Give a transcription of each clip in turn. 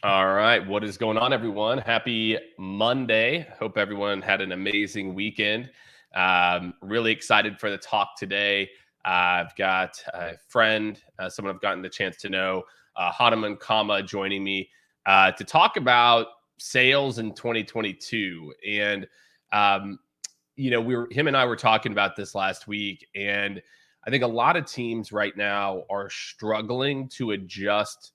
All right. What is going on, everyone? Happy Monday. Hope everyone had an amazing weekend. Really excited for the talk today. I've got a friend, someone I've gotten the chance to know, Hanuman Kama, joining me to talk about sales in 2022. And, him and I were talking about this last week. And I think a lot of teams right now are struggling to adjust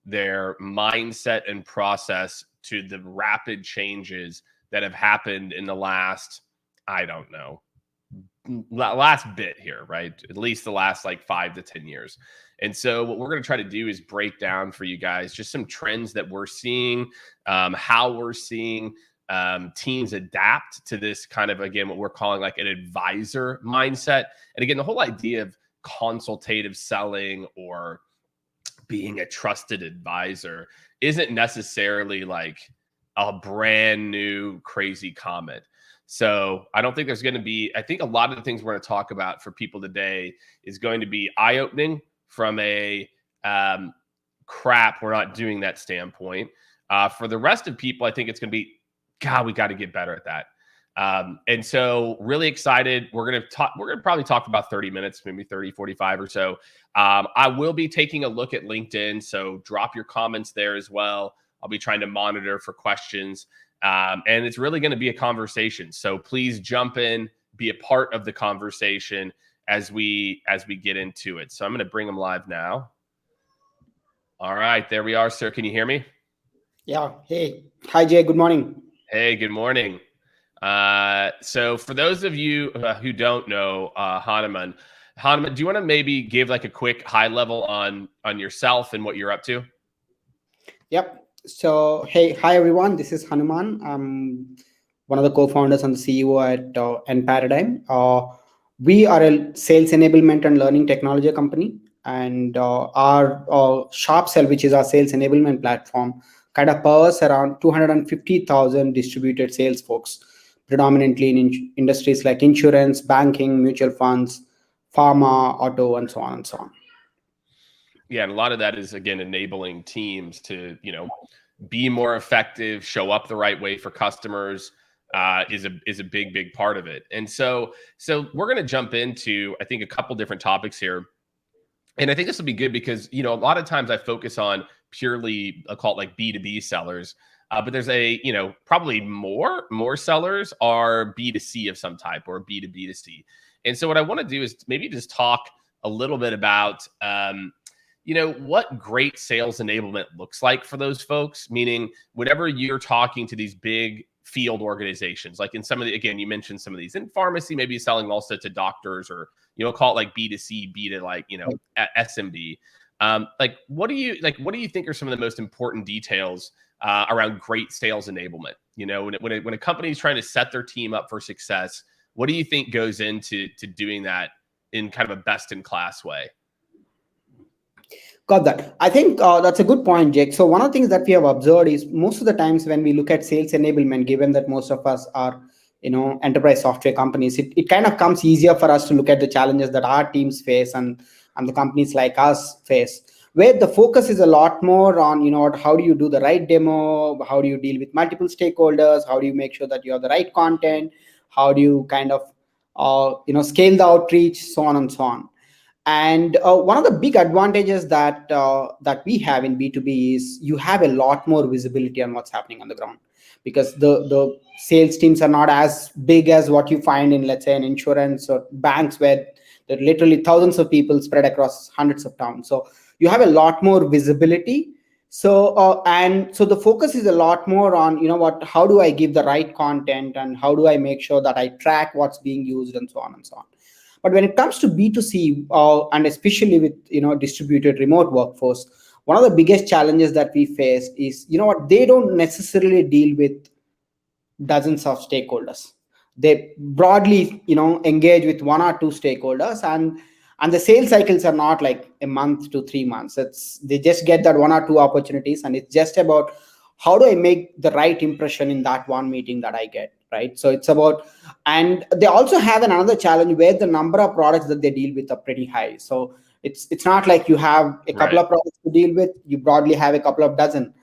their mindset and process to the rapid changes that have happened in the last, I don't know, last bit here, right? At least the last like 5 to 10 years. And so what we're going to try to do is break down for you guys just some trends that we're seeing, how we're seeing teams adapt to this kind of, again, what we're calling like an advisor mindset. And again, the whole idea of consultative selling or being a trusted advisor isn't necessarily like a brand new crazy comment. So I don't think there's going to be, I think a lot of the things we're going to talk about for people today is going to be eye-opening from a crap, we're not doing that standpoint. For the rest of people, I think it's going to be, God, we got to get better at that. And so really excited. We're going to probably talk for about 30 minutes, maybe 30, 45 or so. I will be taking a look at LinkedIn. So drop your comments there as well. I'll be trying to monitor for questions. And it's really going to be a conversation. So please jump in, be a part of the conversation as we get into it. So I'm going to bring them live now. All right, there we are, sir. Can you hear me? Yeah. Hey. Hi, Jay. Good morning. Hey, good morning. So for those of you who don't know Hanuman, do you want to maybe give like a quick high level on yourself and what you're up to? Yep. So, hi everyone. This is Hanuman. I'm one of the co-founders and the CEO at Paradigm. We are a sales enablement and learning technology company, and our Sharp Sell, which is our sales enablement platform, kind of powers around 250,000 distributed sales folks, predominantly in industries like insurance, banking, mutual funds, pharma, auto, and so on and so on. Yeah, and a lot of that is, again, enabling teams to, be more effective, show up the right way for customers, is a big part of it. And so we're going to jump into, I think, a couple different topics here. And I think this will be good because, a lot of times I focus on purely, I'll call it like B2B sellers. But there's probably more sellers are B2C of some type or B2B2C. And so what I want to do is maybe just talk a little bit about, what great sales enablement looks like for those folks, meaning whenever you're talking to these big field organizations, like in some of the, again, you mentioned some of these in pharmacy, maybe selling also to doctors or, call it like B2C, B to like, SMB. What do you think are some of the most important details around great sales enablement? When a company is trying to set their team up for success, what do you think goes into doing that in kind of a best in class way? Got that. I think that's a good point, Jake. So one of the things that we have observed is most of the times when we look at sales enablement, given that most of us are, enterprise software companies, it kind of comes easier for us to look at the challenges that our teams face and the companies like us face, where the focus is a lot more on, how do you do the right demo? How do you deal with multiple stakeholders? How do you make sure that you have the right content? How do you kind of, scale the outreach, so on and so on. And one of the big advantages that we have in B2B is you have a lot more visibility on what's happening on the ground, because the sales teams are not as big as what you find in, let's say, an insurance or banks, where there are literally thousands of people spread across hundreds of towns. So you have a lot more visibility. So so the focus is a lot more on, how do I give the right content and how do I make sure that I track what's being used and so on and so on. But when it comes to B2C, and especially with, distributed remote workforce, one of the biggest challenges that we face is, they don't necessarily deal with dozens of stakeholders. They broadly, engage with one or two stakeholders, and the sales cycles are not like a month to 3 months. They just get that one or two opportunities, and it's just about how do I make the right impression in that one meeting that I get, right? So it's about, and they also have another challenge where the number of products that they deal with are pretty high. So it's not like you have a couple of products to deal with, you broadly have a couple of dozen.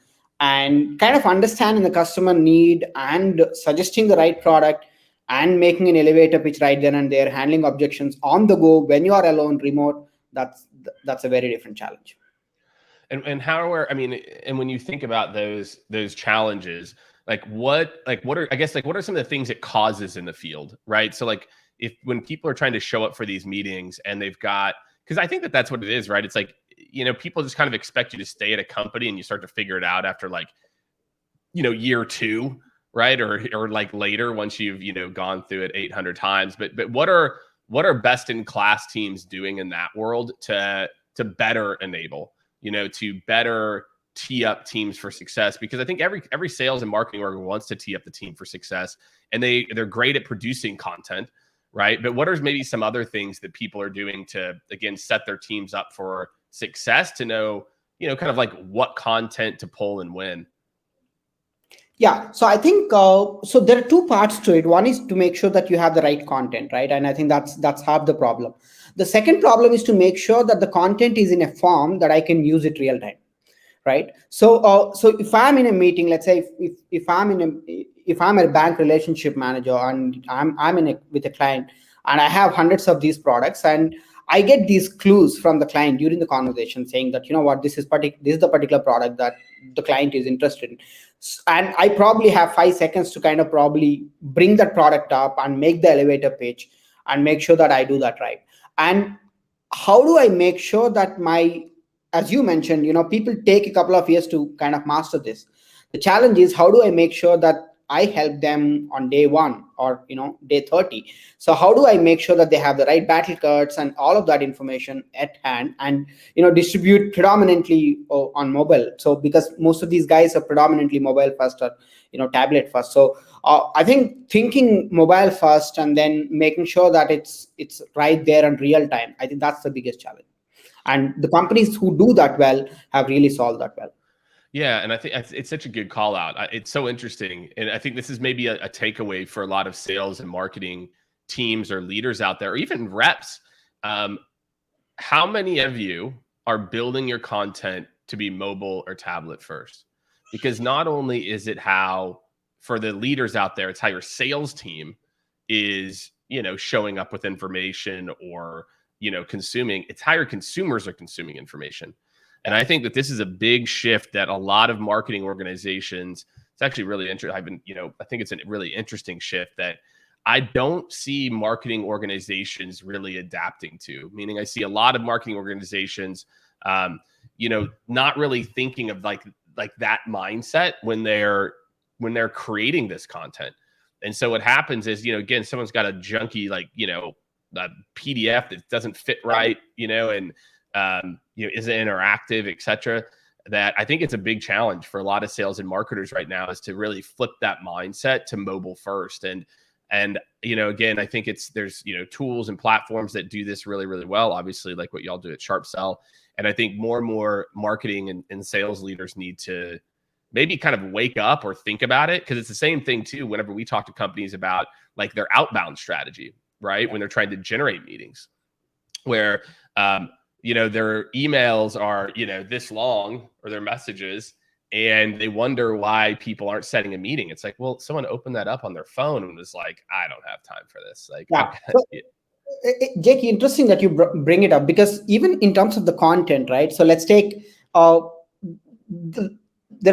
and kind of understanding the customer need and suggesting the right product and making an elevator pitch right then and there, handling objections on the go when you are alone, remote. That's a very different challenge. And how are, I mean, and when you think about those challenges, what are, I guess, like, what are some of the things it causes in the field, right? So like, if when people are trying to show up for these meetings and they've got, because I think that that's what it is, right? It's like, people just kind of expect you to stay at a company and you start to figure it out after like, year two, right? Or like later, once you've, gone through it 800 times. But what are best in class teams doing in that world to better enable, to better tee up teams for success? Because I think every sales and marketing org wants to tee up the team for success, and they're great at producing content, right? But what are maybe some other things that people are doing to, again, set their teams up for success, to know, kind of like what content to pull and when? Yeah, so I think so. There are two parts to it. One is to make sure that you have the right content, right? And I think that's half the problem. The second problem is to make sure that the content is in a form that I can use it real time, right? So if I'm in a meeting, let's say if I'm a bank relationship manager and I'm in with a client and I have hundreds of these products, and I get these clues from the client during the conversation saying that, this is the particular product that the client is interested in, and I probably have 5 seconds to kind of probably bring that product up and make the elevator pitch and make sure that I do that right. And how do I make sure that as you mentioned, people take a couple of years to kind of master this. The challenge is, how do I make sure that I help them on day one or day 30? So how do I make sure that they have the right battle cards and all of that information at hand, and distribute predominantly on mobile? So because most of these guys are predominantly mobile first or tablet first. So I think thinking mobile first and then making sure that it's right there in real time, I think that's the biggest challenge. And the companies who do that well have really solved that well. Yeah, and I think it's such a good call out. It's so interesting, and I think this is maybe a takeaway for a lot of sales and marketing teams or leaders out there, or even reps. How many of you are building your content to be mobile or tablet first? Because not only is it how, for the leaders out there, it's how your sales team is, showing up with information or, consuming. It's how your consumers are consuming information. And I think that this is a big shift that a lot of marketing organizations, it's actually really interesting. I think it's a really interesting shift that I don't see marketing organizations really adapting to. Meaning, I see a lot of marketing organizations, not really thinking of like that mindset when they're creating this content. And so what happens is, again, someone's got a junky, a PDF that doesn't fit right, and isn't interactive, et cetera. That I think it's a big challenge for a lot of sales and marketers right now, is to really flip that mindset to mobile first. And again, I think there's tools and platforms that do this really, really well, obviously, like what y'all do at Sharp Sell. And I think more and more marketing and sales leaders need to maybe kind of wake up or think about it, because it's the same thing too whenever we talk to companies about like their outbound strategy, right? When they're trying to generate meetings, where their emails are, this long, or their messages, and they wonder why people aren't setting a meeting. It's like, well, someone opened that up on their phone and was like, I don't have time for this. Like, yeah. So, Jake, interesting that you bring it up, because even in terms of the content, right? So let's take, there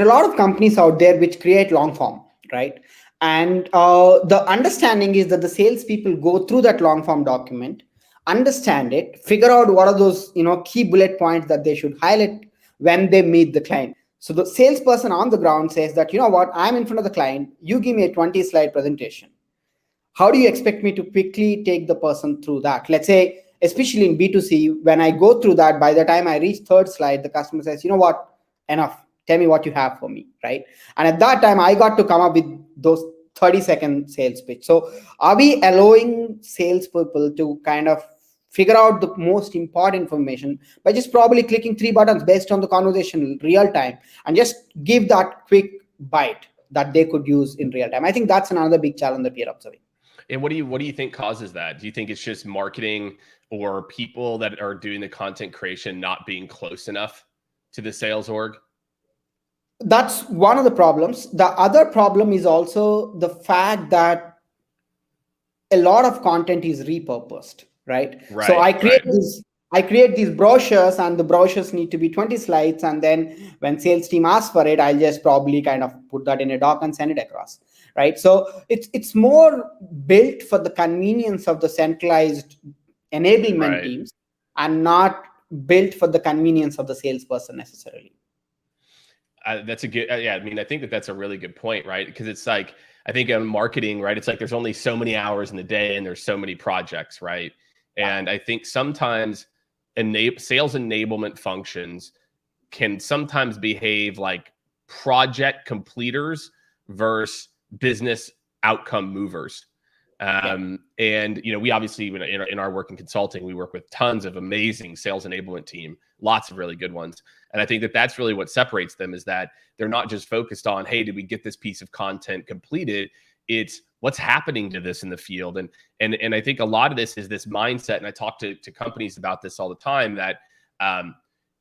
are a lot of companies out there which create long form, right? And the understanding is that the salespeople go through that long form document, understand it, figure out what are those key bullet points that they should highlight when they meet the client. So the salesperson on the ground says that, what, I'm in front of the client, you give me a 20-slide presentation. How do you expect me to quickly take the person through that? Let's say, especially in B2C, when I go through that, by the time I reach third slide, the customer says, what, enough, tell me what you have for me, right? And at that time, I got to come up with those 30-second sales pitch. So are we allowing salespeople to kind of figure out the most important information by just probably clicking 3 buttons based on the conversation real time, and just give that quick bite that they could use in real time? I think that's another big challenge that we are observing. And what do you think causes that? Do you think it's just marketing, or people that are doing the content creation not being close enough to the sales org? That's one of the problems. The other problem is also the fact that a lot of content is repurposed, right? So Right, right, I create these brochures, and the brochures need to be 20 slides, and then when sales team asks for it, I'll just probably kind of put that in a doc and send it across, right? So it's more built for the convenience of the centralized enablement right. teams, and not built for the convenience of the salesperson necessarily. That's a good, yeah. I mean, I think that that's a really good point, right? Because it's like, I think in marketing, right? It's like there's only so many hours in the day and there's so many projects, right? Yeah, And I think sometimes sales enablement functions can sometimes behave like project completers versus business outcome movers. yeah, And we obviously in our work in consulting, we work with tons of amazing sales enablement team, lots of really good ones. And I think that that's really what separates them, is that they're not just focused on, hey, did we get this piece of content completed? It's what's happening to this in the field. And I think a lot of this is this mindset. And I talk to companies about this all the time, that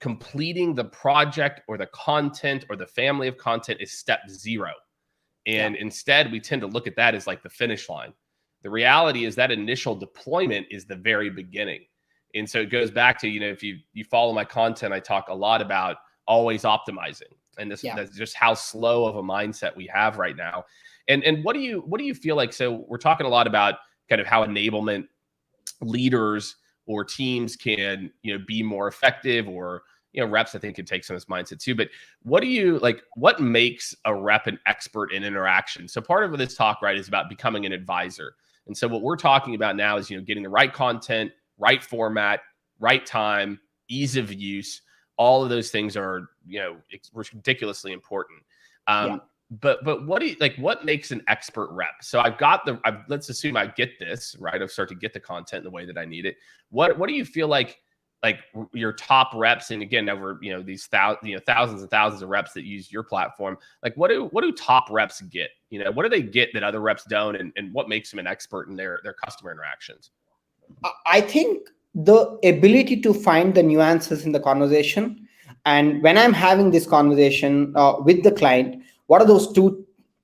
completing the project or the content or the family of content is step zero. And yeah, instead, we tend to look at that as like the finish line. The reality is that initial deployment is the very beginning. And so it goes back to, if you follow my content, I talk a lot about always optimizing. And yeah. that's just how slow of a mindset we have right now. And what do you feel like? So we're talking a lot about kind of how enablement leaders or teams can be more effective, or reps I think can take some of this mindset too. But what makes a rep an expert in interaction? So part of this talk, right, is about becoming an advisor. And so what we're talking about now is getting the right content, right format, right time, ease of use. All of those things are ridiculously important. Yeah. But what makes an expert rep? So let's assume I get this right. I've started to get the content in the way that I need it. What do you feel like your top reps, and again, over these thousands and thousands of reps that use your platform, like what do top reps get? What do they get that other reps don't, and what makes them an expert in their customer interactions? I think the ability to find the nuances in the conversation, and when I'm having this conversation with the client, what are those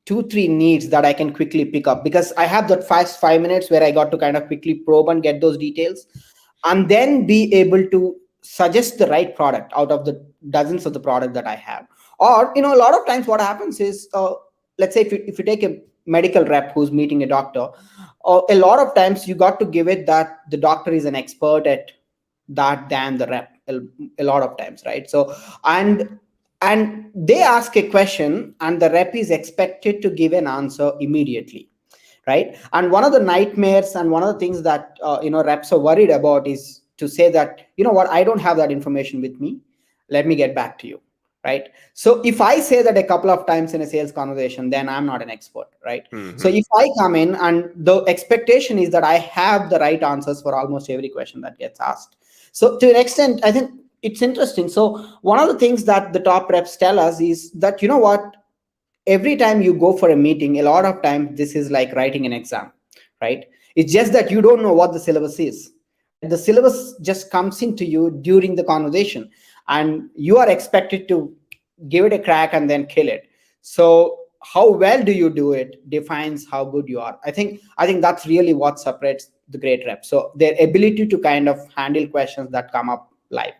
three needs that I can quickly pick up, because I have that 5 minutes where I got to kind of quickly probe and get those details, and then be able to suggest the right product out of the dozens of the product that I have. Or a lot of times what happens is, let's say if you take a medical rep who's meeting a doctor, a lot of times you got to give it that the doctor is an expert at that than the rep, a lot of times, right? So and they ask a question, and the rep is expected to give an answer immediately, right? And one of the nightmares, and one of the things that reps are worried about, is to say that, what, I don't have that information with me, let me get back to you, right? So if I say that a couple of times in a sales conversation, then I'm not an expert, right? So Mm-hmm. if I come in and the expectation is that I have the right answers for almost every question that gets asked, so to an extent, I think it's interesting. So one of the things that the top reps tell us is that, what, every time you go for a meeting, a lot of times this is like writing an exam, right? It's just that you don't know what the syllabus is, right? The syllabus just comes into you during the conversation, and you are expected to give it a crack and then kill it. So how well do you do it defines how good you are. I think that's really what separates the great reps, so their ability to kind of handle questions that come up live.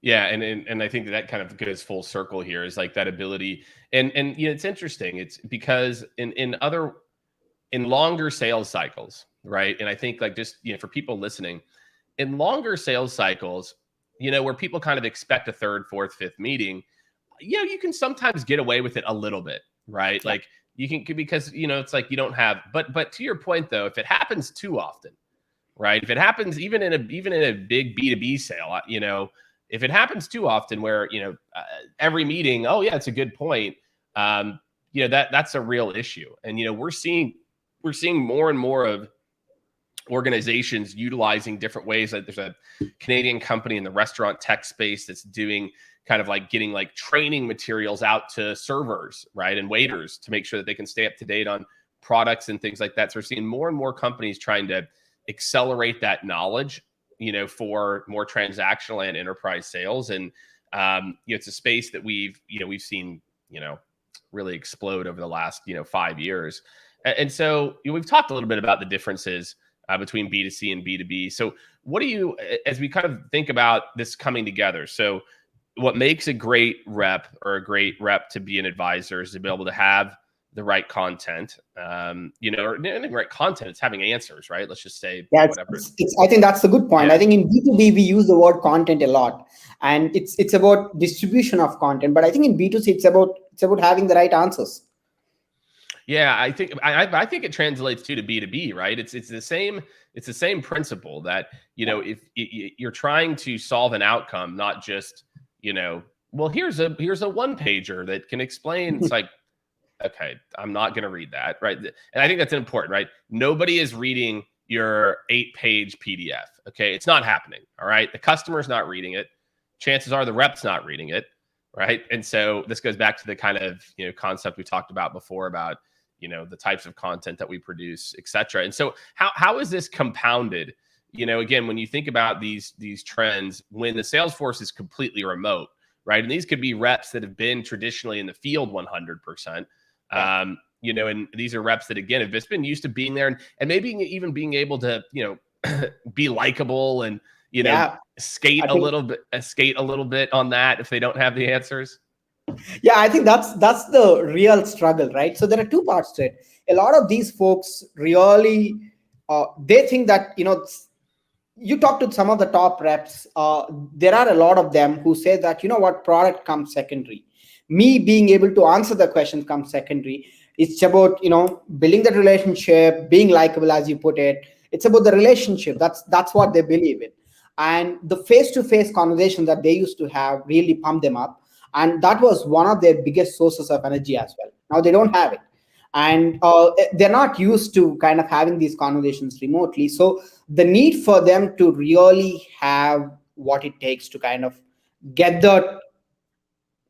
Yeah, and I think that kind of goes full circle here, is like that ability. And it's interesting. It's because in longer sales cycles, right? And I think, like, just for people listening, in longer sales cycles, where people kind of expect a third, fourth, fifth meeting, you can sometimes get away with it a little bit, right? Yeah, Like you can, because it's like you don't have, but to your point though, if it happens too often, right? If it happens even in a big B2B sale, if it happens too often, where every meeting, oh yeah, it's a good point. That's a real issue. And we're seeing more and more of organizations utilizing different ways. Like there's a Canadian company in the restaurant tech space that's doing kind of like getting like training materials out to servers, right, and waiters, to make sure that they can stay up to date on products and things like that. So we're seeing more and more companies trying to accelerate that knowledge, for more transactional and enterprise sales. And It's a space that we've seen, really explode over the last, 5 years. And so we've talked a little bit about the differences between B2C and B2B. So what do you, as we kind of think about this coming together? So what makes a great rep or a great rep to be an advisor is to be able to have the right content, or the right content. It's having answers, right? Let's just say, whatever. I think that's a good point. Yeah. I think in B2B, we use the word content a lot, and it's about distribution of content. But I think in B2C, it's about having the right answers. Yeah, I think it translates to B2B, right? It's the same principle that, if you're trying to solve an outcome, not just, well, here's a one pager that can explain. It's like, okay, I'm not going to read that, right? And I think that's important, right? Nobody is reading your 8-page PDF. Okay, it's not happening. All right, the customer's not reading it. Chances are the rep's not reading it, right? And so this goes back to the kind of concept we talked about before about the types of content that we produce, et cetera. And so how is this compounded? Again, when you think about these trends, when the sales force is completely remote, right? And these could be reps that have been traditionally in the field 100%. And these are reps that, again, have just been used to being there and maybe even being able to, be likable and, skate a little bit on that if they don't have the answers. Yeah, I think that's the real struggle, right? So there are two parts to it. A lot of these folks really, they think that, you talk to some of the top reps, there are a lot of them who say that, product comes secondary. Me being able to answer the questions comes secondary. It's about, building that relationship, being likable, as you put it. It's about the relationship. That's what they believe in. And the face-to-face conversation that they used to have really pumped them up. And that was one of their biggest sources of energy as well. Now they don't have it. And they're not used to kind of having these conversations remotely. So the need for them to really have what it takes to kind of get the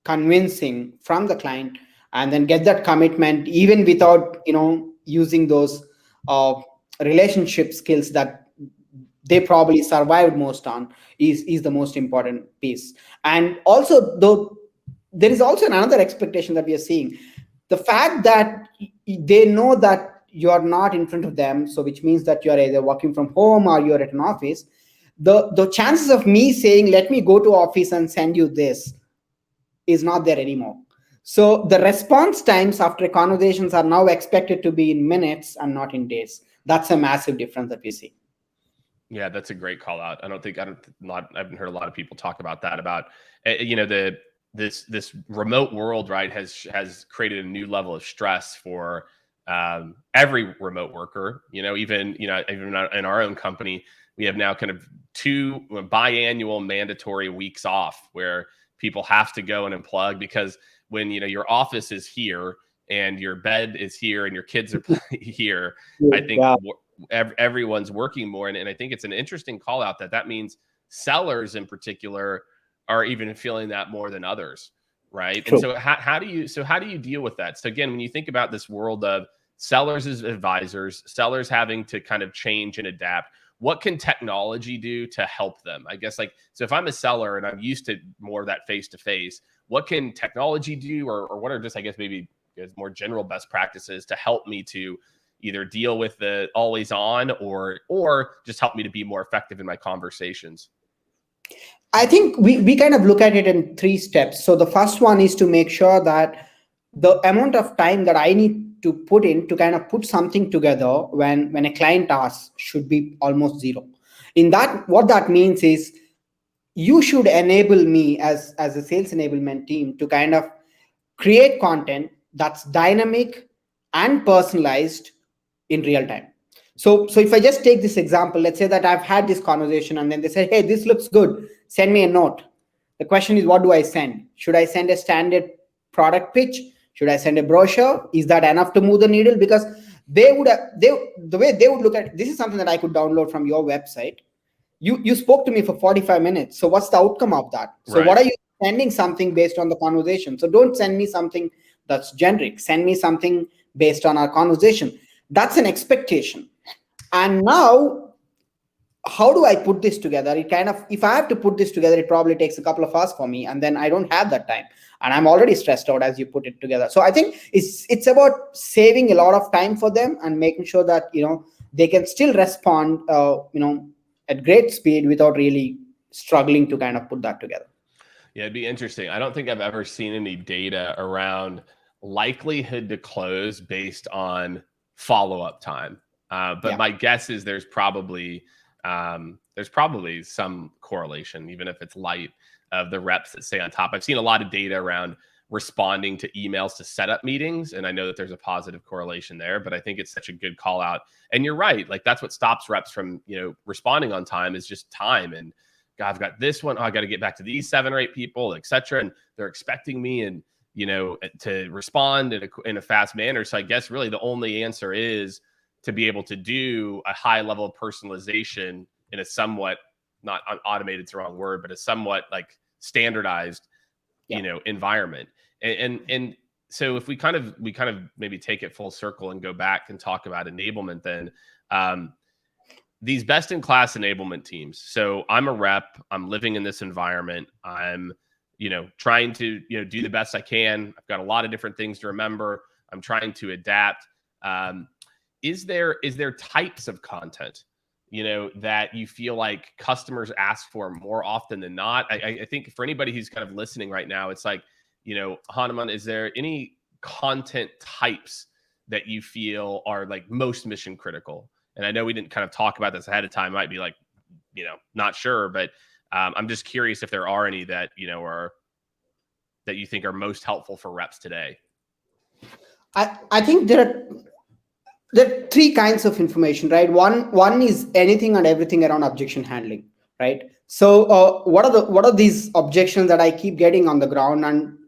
convincing from the client and then get that commitment, even without, using those relationship skills that they probably survived most on, is the most important piece. And also, though, there is also another expectation that we are seeing. The fact that they know that you are not in front of them, so which means that you are either working from home or you're at an office, the chances of me saying, let me go to office and send you this, is not there anymore. So the response times after conversations are now expected to be in minutes and not in days. That's a massive difference that we see. Yeah, that's a great call out. I haven't heard a lot of people talk about that, about, this remote world, right, has created a new level of stress for every remote worker. Even in our own company, we have now kind of 2 biannual mandatory weeks off where people have to go and unplug, because when your office is here and your bed is here and your kids are here, I think everyone's working more. And I think it's an interesting call out that means sellers in particular are even feeling that more than others, right? True. And so how do you deal with that? So again, when you think about this world of sellers as advisors, sellers having to kind of change and adapt, what can technology do to help them? I guess, so if I'm a seller and I'm used to more of that face-to-face, what can technology do, or what are just, I guess, maybe more general best practices to help me to either deal with the always on or just help me to be more effective in my conversations? I think we kind of look at it in 3 steps. So the first one is to make sure that the amount of time that I need to put in to kind of put something together when a client asks should be almost zero. In that, what that means is you should enable me as a sales enablement team to kind of create content that's dynamic and personalized in real time. So if I just take this example, let's say that I've had this conversation and then they say, hey, this looks good, send me a note. The question is, what do I send? Should I send a standard product pitch? Should I send a brochure? Is that enough to move the needle? Because the way they would look at this is something that I could download from your website. You spoke to me for 45 minutes. So what's the outcome of that? So What are you sending something based on the conversation? So don't send me something that's generic. Send me something based on our conversation. That's an expectation. And now how do I put this together? It kind of, if I have to put this together, it probably takes a couple of hours for me, and then I don't have that time, and I'm already stressed out as you put it together. So I think it's about saving a lot of time for them and making sure that they can still respond at great speed without really struggling to kind of put that together. Yeah, it'd be interesting. I don't think I've ever seen any data around likelihood to close based on follow-up time. But my guess is there's probably some correlation, even if it's light, of the reps that stay on top. I've seen a lot of data around responding to emails to set up meetings, and I know that there's a positive correlation there, but I think it's such a good call out. And you're right, like that's what stops reps from responding on time, is just time. And God, I've got this one, I got to get back to these 7 or 8 people, etc., and they're expecting me and to respond in a fast manner. So I guess really the only answer is to be able to do a high level of personalization in a somewhat, not automated, it's the wrong word, but a somewhat like standardized, environment. And so if we kind of maybe take it full circle and go back and talk about enablement, then these best in class enablement teams. So I'm a rep, I'm living in this environment, I'm trying to do the best I can. I've got a lot of different things to remember. I'm trying to adapt. Is there types of content that you feel like customers ask for more often than not? I think for anybody who's kind of listening right now, it's like, Hanuman, is there any content types that you feel are like most mission critical? And I know we didn't kind of talk about this ahead of time. Might be like, not sure, but I'm just curious if there are any that are that you think are most helpful for reps today. I think there are 3 kinds of information, right? One is anything and everything around objection handling, right? So what are these objections that I keep getting on the ground?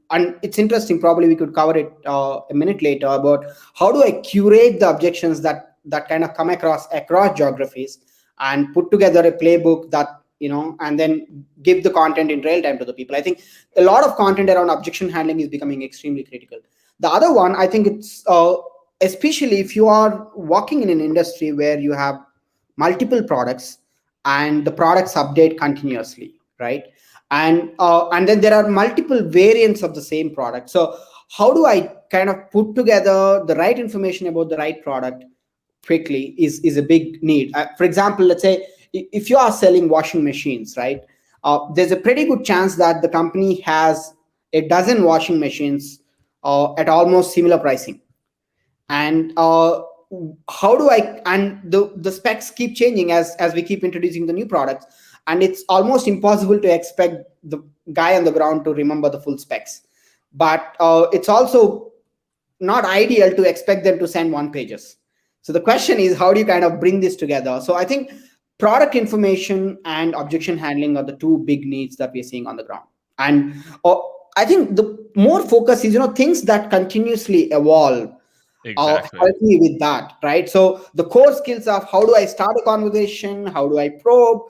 And it's interesting, probably we could cover it a minute later, about how do I curate the objections that kind of come across geographies and put together a playbook that and then give the content in real time to the people. I think a lot of content around objection handling is becoming extremely critical. The other one, I think it's especially if you are working in an industry where you have multiple products and the products update continuously, right? And then there are multiple variants of the same product. So how do I kind of put together the right information about the right product quickly is a big need. For example, let's say if you are selling washing machines, right? There's a pretty good chance that the company has a dozen washing machines at almost similar pricing. And how do I, and the specs keep changing as we keep introducing the new products, and it's almost impossible to expect the guy on the ground to remember the full specs. But it's also not ideal to expect them to send 1-pagers. So the question is, how do you kind of bring this together? So I think product information and objection handling are the 2 big needs that we're seeing on the ground. And I think the more focus is, things that continuously evolve. Exactly. Help me with that, right? So the core skills of how do I start a conversation, how do I probe,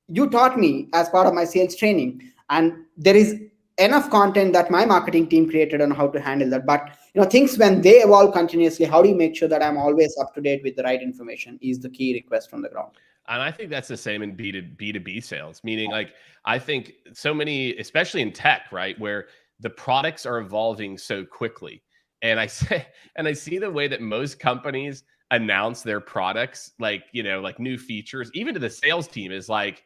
you taught me as part of my sales training, and there is enough content that my marketing team created on how to handle that. But things, when they evolve continuously, how do you make sure that I'm always up to date with the right information is the key request from the ground. And I think that's the same in B2B sales, meaning like, I think so many, especially in tech, right, where the products are evolving so quickly. And I see the way that most companies announce their products, like, like new features, even to the sales team, is like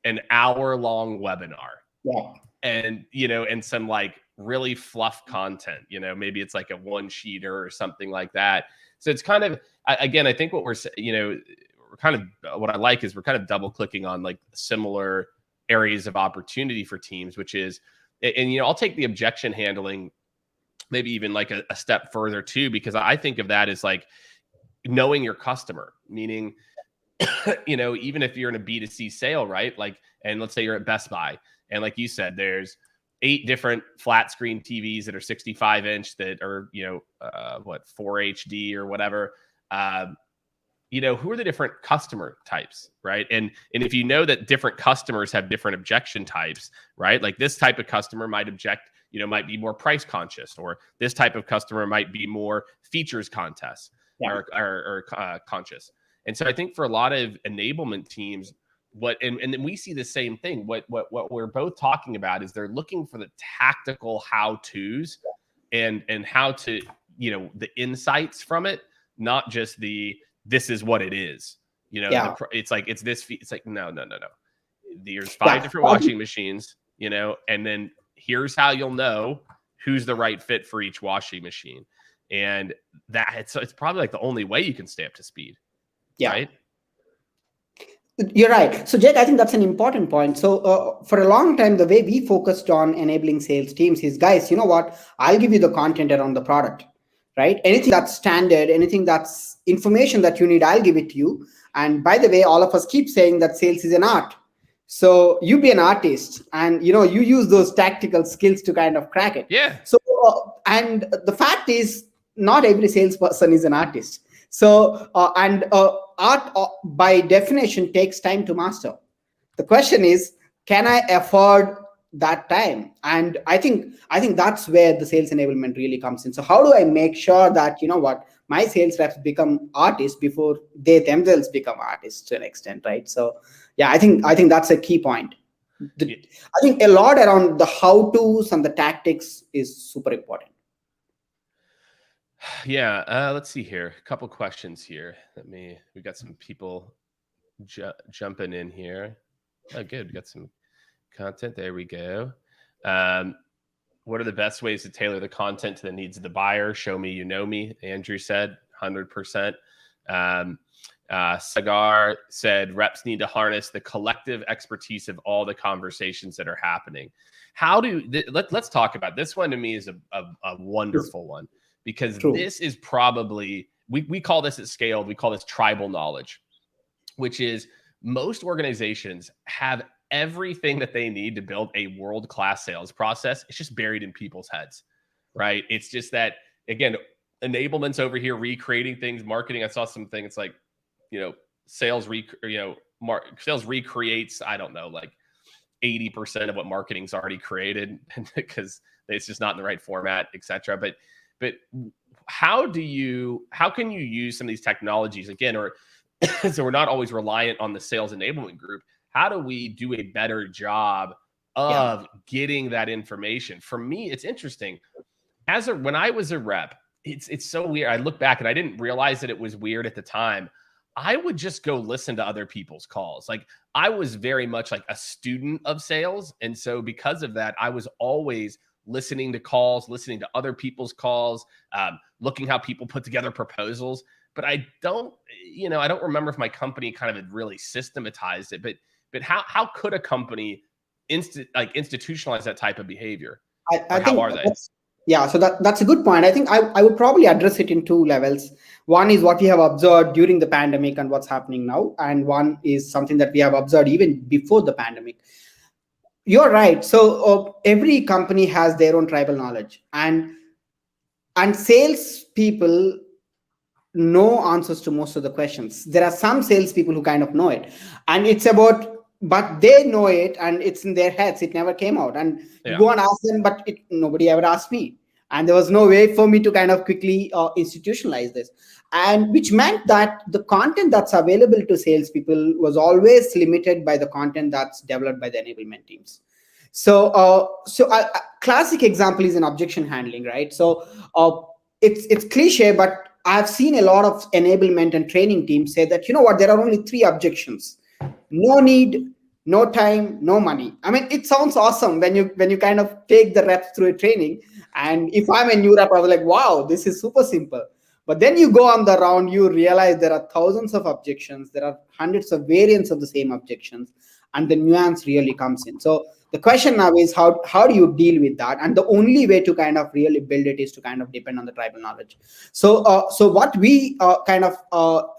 an hour-long webinar. Yeah. And, and some like really fluff content, maybe it's like a 1-sheeter or something like that. So it's kind of, again, I think what we're kind of, what I like is we're kind of double clicking on like similar areas of opportunity for teams, which is, and, I'll take the objection handling maybe even like a step further too, because I think of that as like knowing your customer, meaning, even if you're in a B2C sale, right? Like, and let's say you're at Best Buy, and like you said, there's 8 different flat screen TVs that are 65 inch that are, 4 HD or whatever. Who are the different customer types, right? And if you know that different customers have different objection types, right? Like this type of customer might object, might be more price conscious, or this type of customer might be more features contest or conscious. And so I think for a lot of enablement teams, and then we see the same thing. What we're both talking about is they're looking for the tactical how-tos and how to, the insights from it, not just this is what it is. It's like it's this. It's like no. There's 5 different washing machines, and then here's how you'll know who's the right fit for each washing machine, and that it's probably like the only way you can stay up to speed. Yeah. Right? You're right. So, Jake, I think that's an important point. So, for a long time, the way we focused on enabling sales teams is, guys, you know what? I'll give you the content around the product, right? Anything that's standard, anything that's information that you need, I'll give it to you. And by the way, all of us keep saying that sales is an art. So you be an artist, and you use those tactical skills to kind of crack it. Yeah. So, and the fact is, not every salesperson is an artist. So, art by definition takes time to master. The question is, can I afford that time? And I think that's where the sales enablement really comes in. So how do I make sure that, my sales reps become artists before they themselves become artists to an extent, right? So yeah, I think that's a key point. I think a lot around the how-tos and the tactics is super important. Yeah, let's see here. A couple questions here. We got some people jumping in here. Oh, good. We got some content. There we go. What are the best ways to tailor the content to the needs of the buyer? Show me, you know me. Andrew said 100%. Sagar said reps need to harness the collective expertise of all the conversations that are happening. Let's talk about this one. To me is a wonderful one, because this is probably, we call this at Skaled, we call this tribal knowledge, which is most organizations have everything that they need to build a world-class sales process. It's just buried in people's heads, right? It's just that, again, enablement's over here recreating things. Marketing, I saw something. It's like, sales recreates, I don't know, like 80% of what marketing's already created because it's just not in the right format, etc. But how can you use some of these technologies again, or so we're not always reliant on the sales enablement group? How do we do a better job of getting that information? For me, it's interesting. When I was a rep, it's so weird. I look back and I didn't realize that it was weird at the time. I would just go listen to other people's calls. Like, I was very much like a student of sales. And so because of that, I was always listening to calls, listening to other people's calls, looking how people put together proposals. But I don't remember if my company kind of had really systematized it. But how could a company institutionalize that type of behavior? I think how are they? Yeah, so that's a good point. I think I would probably address it in 2 levels. One is what we have observed during the pandemic and what's happening now. And one is something that we have observed even before the pandemic. You're right. So every company has their own tribal knowledge. And sales people know answers to most of the questions. There are some salespeople who kind of know it. And it's about, but they know it and it's in their heads. It never came out. And you go and ask them, but nobody ever asked me. And there was no way for me to kind of quickly institutionalize this. And which meant that the content that's available to salespeople was always limited by the content that's developed by the enablement teams. So a classic example is in objection handling, right? So it's cliche, but I've seen a lot of enablement and training teams say that, there are only 3 objections. No need, no time, no money. I mean, it sounds awesome when you kind of take the reps through a training. And if I'm a new rep, I was like, wow, this is super simple. But then you go on the round, you realize there are thousands of objections. There are hundreds of variants of the same objections. And the nuance really comes in. So the question now is how do you deal with that? And the only way to kind of really build it is to kind of depend on the tribal knowledge. So what we kind of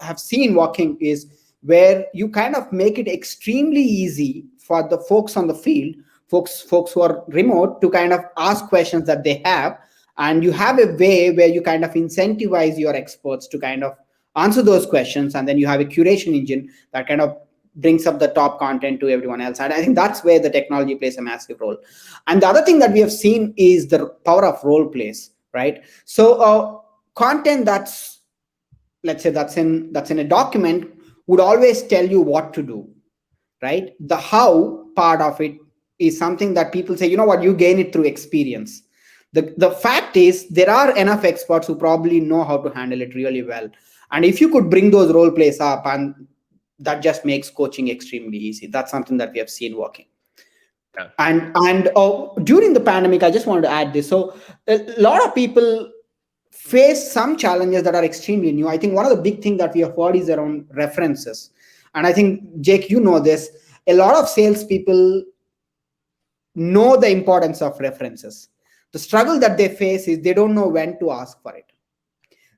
have seen working is where you kind of make it extremely easy for the folks on the field, folks who are remote, to kind of ask questions that they have. And you have a way where you kind of incentivize your experts to kind of answer those questions. And then you have a curation engine that kind of brings up the top content to everyone else. And I think that's where the technology plays a massive role. And the other thing that we have seen is the power of role plays, right? So content that's, let's say that's in a document would always tell you what to do, right? The how part of it is something that people say, you know what, you gain it through experience. The fact is, there are enough experts who probably know how to handle it really well. And if you could bring those role plays up, and that just makes coaching extremely easy. That's something that we have seen working. Yeah. And during the pandemic, I just wanted to add this. So a lot of people face some challenges that are extremely new. I think one of the big things that we have heard is around references. And I think, Jake, you know this. A lot of salespeople know the importance of references. The struggle that they face is they don't know when to ask for it.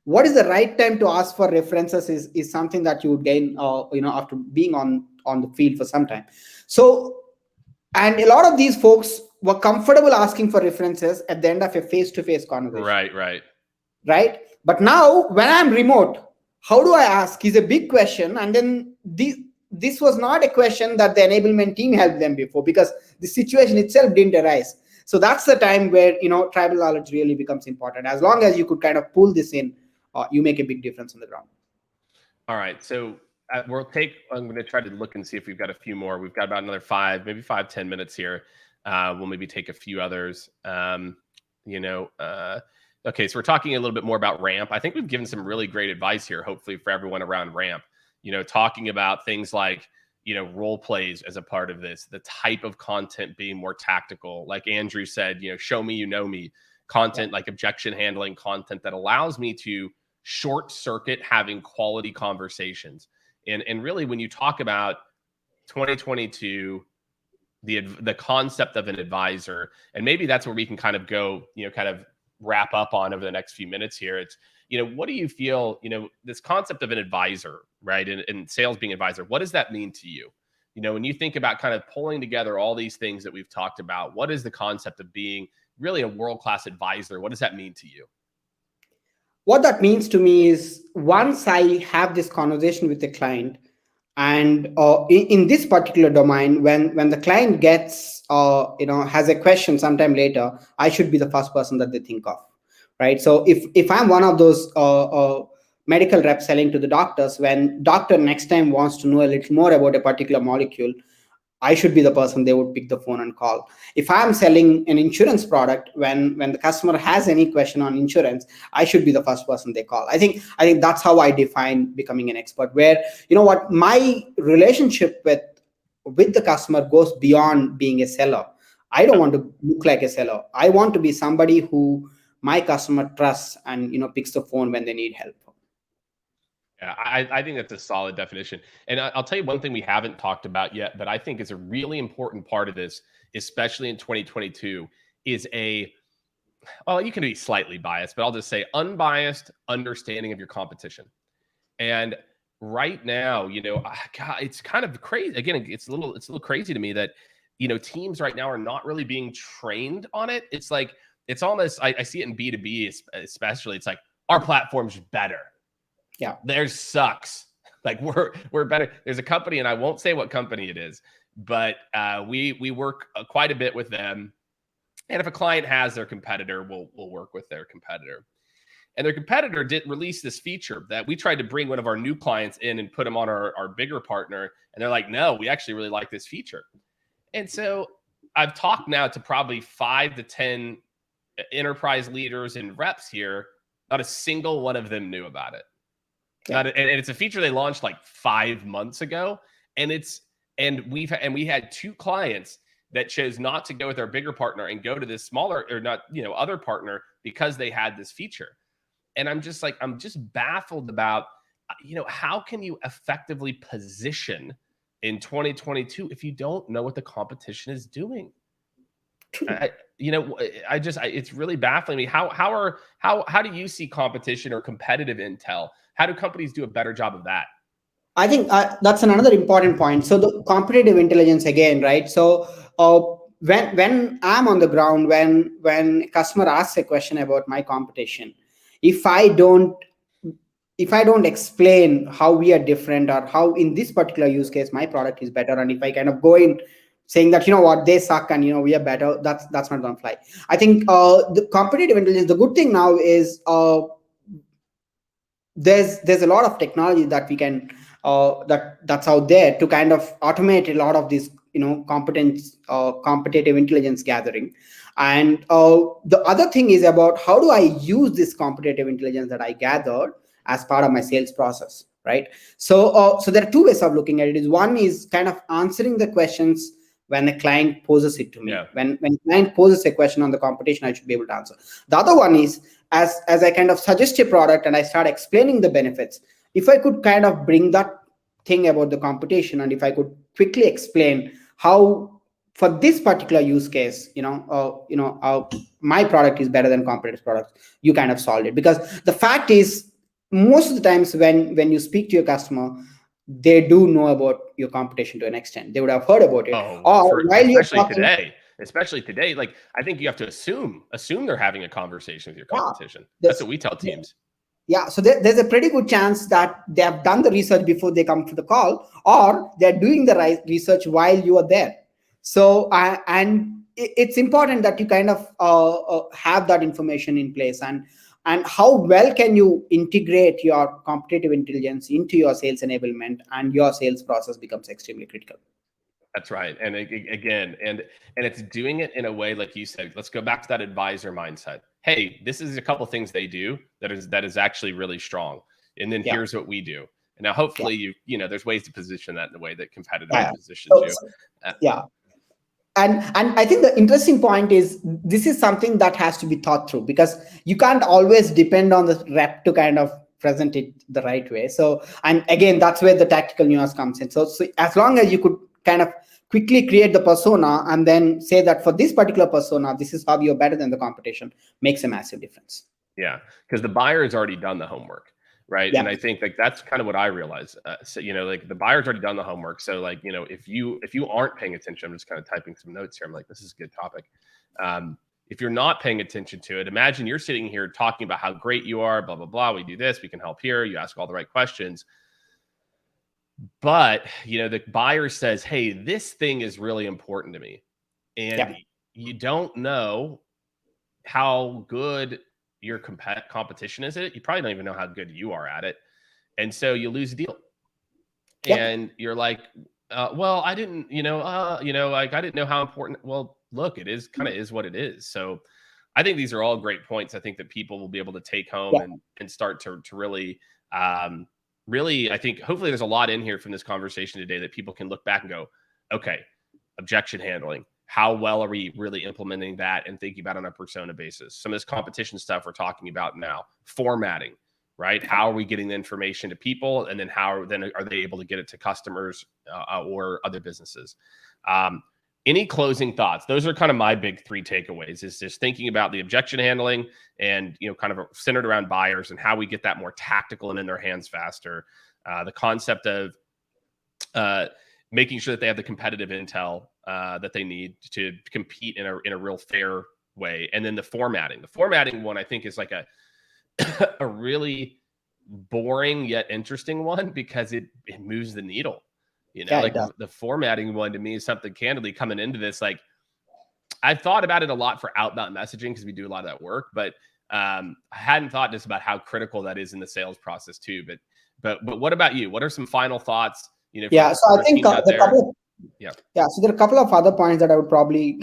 What is the right time to ask for references is something that you would gain, after being on the field for some time. So, and a lot of these folks were comfortable asking for references at the end of a face-to-face conversation. Right. But now when I'm remote, how do I ask is a big question. And then this was not a question that the enablement team helped them before, because the situation itself didn't arise. So that's the time where, tribal knowledge really becomes important. As long as you could kind of pull this in, you make a big difference on the ground. All right. So I'm going to try to look and see if we've got a few more. We've got about another 10 minutes here. We'll maybe take a few others. Okay, so we're talking a little bit more about RAMP. I think we've given some really great advice here, hopefully for everyone around RAMP, talking about things like, role plays as a part of this, the type of content being more tactical. Like Andrew said, show me, me content, like objection handling content that allows me to short circuit having quality conversations. And really, when you talk about 2022, the concept of an advisor, and maybe that's where we can kind of go, kind of wrap up on over the next few minutes here. It's, what do you feel, this concept of an advisor, right? And sales being advisor, what does that mean to you? When you think about kind of pulling together all these things that we've talked about, what is the concept of being really a world-class advisor? What does that mean to you? What that means to me is, once I have this conversation with the client, and in this particular domain, when the client gets has a question sometime later, I should be the first person that they think of, right? So if I'm one of those medical reps selling to the doctors, when doctor next time wants to know a little more about a particular molecule, I should be the person they would pick the phone and call. If I'm selling an insurance product, when the customer has any question on insurance, I should be the first person they call. I think that's how I define becoming an expert, where, my relationship with the customer goes beyond being a seller. I don't want to look like a seller. I want to be somebody who my customer trusts and, picks the phone when they need help. Yeah, I think that's a solid definition. And I'll tell you one thing we haven't talked about yet, but I think is a really important part of this, especially in 2022, is you can be slightly biased, but I'll just say unbiased understanding of your competition. And right now, God, it's kind of crazy. Again, it's a little crazy to me that, teams right now are not really being trained on it. It's like, it's almost, I see it in B2B especially. It's like, our platform's better. Yeah, theirs sucks. Like we're better. There's a company, and I won't say what company it is, but we work quite a bit with them. And if a client has their competitor, we'll work with their competitor. And their competitor did release this feature that we tried to bring one of our new clients in and put them on our bigger partner. And they're like, no, we actually really like this feature. And so I've talked now to probably 5 to 10 enterprise leaders and reps here. Not a single one of them knew about it. Yeah. And it's a feature they launched like 5 months ago. And we had 2 clients that chose not to go with our bigger partner and go to this smaller or not, other partner because they had this feature. And I'm just baffled about, how can you effectively position in 2022 if you don't know what the competition is doing? It's really baffling me. How do you see competition or competitive intel? How do companies do a better job of that? I think that's another important point. So the competitive intelligence again, right? So when I'm on the ground, when a customer asks a question about my competition, if I don't explain how we are different, or how in this particular use case my product is better, and if I kind of go in saying that, they suck and we are better, that's not going to fly. I think the competitive intelligence, the good thing now is there's a lot of technology that we can that's out there to kind of automate a lot of this, competitive intelligence gathering. And the other thing is about how do I use this competitive intelligence that I gathered as part of my sales process, right? So there are two ways of looking at it. Is one is kind of answering the questions when a client poses it to me. Yeah. When client poses a question on the competition, I should be able to answer. The other one is as I kind of suggest a product and I start explaining the benefits. If I could kind of bring that thing about the competition, and if I could quickly explain how for this particular use case, my product is better than competitive products, you kind of solved it. Because the fact is, most of the times when you speak to your customer, they do know about your competition to an extent. They would have heard about it. Or while you're talking, especially today, like I think you have to assume they're having a conversation with your competition. Yeah, that's what we tell teams. Yeah, so there's a pretty good chance that they have done the research before they come to the call, or they're doing the right research while you are there. So and it's important that you kind of have that information in place, and how well can you integrate your competitive intelligence into your sales enablement, and your sales process becomes extremely critical. That's right. And again, and it's doing it in a way, like you said, let's go back to that advisor mindset. Hey, this is a couple things they do that is actually really strong. And then here's what we do. And now hopefully there's ways to position that in the way that competitively positions you. And I think the interesting point is this is something that has to be thought through, because you can't always depend on the rep to kind of present it the right way. So, and again, that's where the tactical nuance comes in. So as long as you could kind of quickly create the persona and then say that for this particular persona, this is how you're better than the competition, makes a massive difference. Yeah, because the buyer has already done the homework, right? And I think like that's kind of what I realized. So like the buyer's already done the homework. So like if you aren't paying attention, I'm just kind of typing some notes here. I'm like, this is a good topic. If you're not paying attention to it, imagine you're sitting here talking about how great you are, blah blah blah. We do this, we can help here. You ask all the right questions. But the buyer says, hey, this thing is really important to me, and you don't know how good your competition is at it. You probably don't even know how good you are at it, and so you lose a deal. And you're like, well, I didn't like I didn't know how important. Well, look, it is kind of is what it is. So I think these are all great points. I think that people will be able to take home and start to really really, I think hopefully there's a lot in here from this conversation today that people can look back and go, okay, objection handling. How well are we really implementing that and thinking about it on a persona basis? Some of this competition stuff we're talking about now, formatting, right? How are we getting the information to people? And then how then are they able to get it to customers or other businesses? Any closing thoughts? Those are kind of my big three takeaways, is just thinking about the objection handling and, kind of centered around buyers and how we get that more tactical and in their hands faster. The concept of making sure that they have the competitive intel that they need to compete in a real fair way. And then the formatting one, I think, is like a really boring yet interesting one because it moves the needle. The formatting one to me is something, candidly, coming into this, like I've thought about it a lot for outbound messaging because we do a lot of that work, but I hadn't thought just about how critical that is in the sales process too. But what about you? What are some final thoughts? So I think so there are a couple of other points that I would probably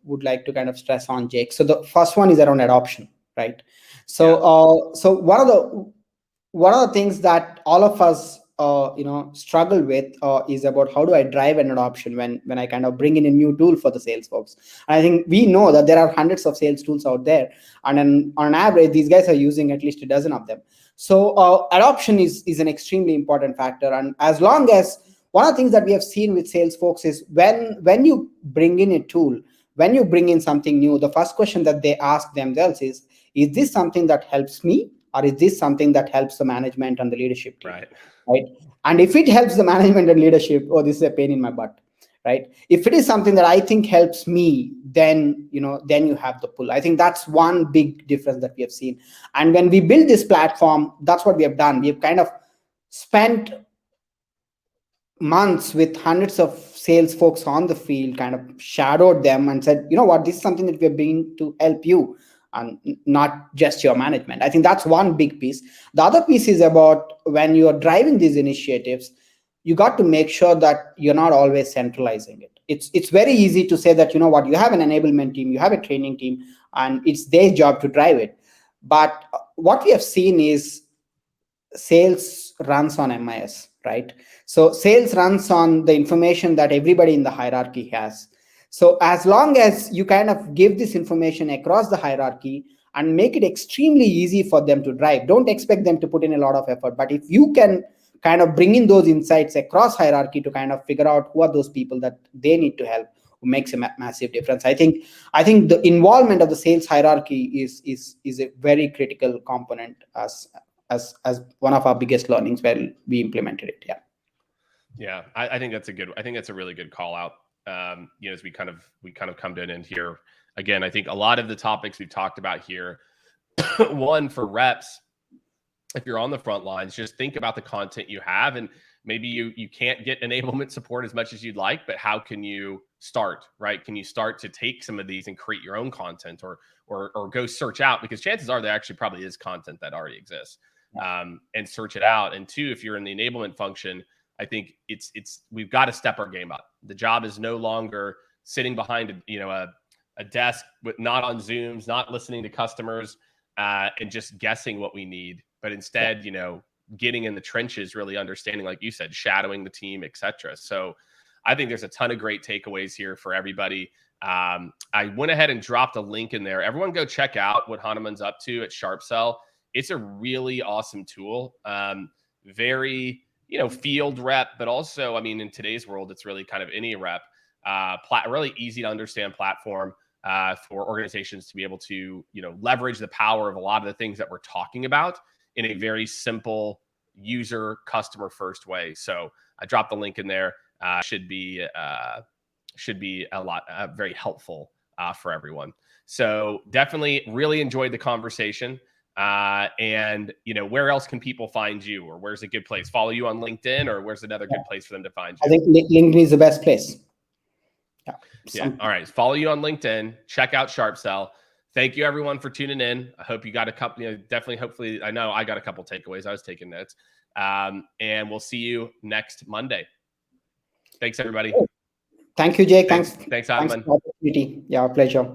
would like to stress on, Jake. So the first one is around adoption, right? So so one of the things that all of us struggle with is about how do I drive an adoption when I kind of bring in a new tool for the sales folks. And I think we know that there are hundreds of sales tools out there, and on average these guys are using at least a dozen of them. So adoption is an extremely important factor. And as long as one of the things that we have seen with sales folks is when you bring in a tool, when you bring in something new, the first question that they ask themselves is this something that helps me, or is this something that helps the management and the leadership team? Right? And if it helps the management and leadership, this is a pain in my butt, right? If it is something that I think helps me, then you have the pull. I think that's one big difference that we have seen. And when we build this platform, that's what we have done. We have kind of spent months with hundreds of sales folks on the field, kind of shadowed them and said, what, this is something that we're bringing to help you, and not just your management. I think that's one big piece. The other piece is about when you are driving these initiatives, you got to make sure that you're not always centralizing it. It's very easy to say that, you know what, you have an enablement team, you have a training team, and it's their job to drive it. But what we have seen is sales runs on MIS, right? So sales runs on the information that everybody in the hierarchy has. So as long as you kind of give this information across the hierarchy and make it extremely easy for them to drive, don't expect them to put in a lot of effort. But if you can kind of bring in those insights across hierarchy to kind of figure out who are those people that they need to help, who makes a massive difference. I think the involvement of the sales hierarchy is a very critical component as one of our biggest learnings where we implemented it. Yeah, I think that's a really good call out. As we kind of come to an end here. Again, I think a lot of the topics we've talked about here, one, for reps, if you're on the front lines, just think about the content you have, and maybe you can't get enablement support as much as you'd like, but how can you start, right? Can you start to take some of these and create your own content, or go search out, because chances are there actually probably is content that already exists, and search it out. And two, if you're in the enablement function, I think we've got to step our game up. The job is no longer sitting behind a desk with not on Zooms, not listening to customers, and just guessing what we need, but instead, getting in the trenches, really understanding, like you said, shadowing the team, etc. So I think there's a ton of great takeaways here for everybody. I went ahead and dropped a link in there. Everyone go check out what Hanuman's up to at SharpSell. It's a really awesome tool. Very, field rep, but also, in today's world, it's really kind of any rep, really easy to understand platform for organizations to be able to, leverage the power of a lot of the things that we're talking about in a very simple, user, customer first way. So I dropped the link in there. Should be a lot, very helpful for everyone. So definitely really enjoyed the conversation. And where else can people find you, or where's a good place? Follow you on LinkedIn, or where's another good place for them to find you? I think LinkedIn is the best place. Yeah. All right. Follow you on LinkedIn. Check out SharpSell. Thank you, everyone, for tuning in. I hope you got a couple, definitely, hopefully, I know I got a couple takeaways. I was taking notes. And we'll see you next Monday. Thanks, everybody. Thank you, Jake. Thanks, Hanuman. for the opportunity. Yeah, our pleasure.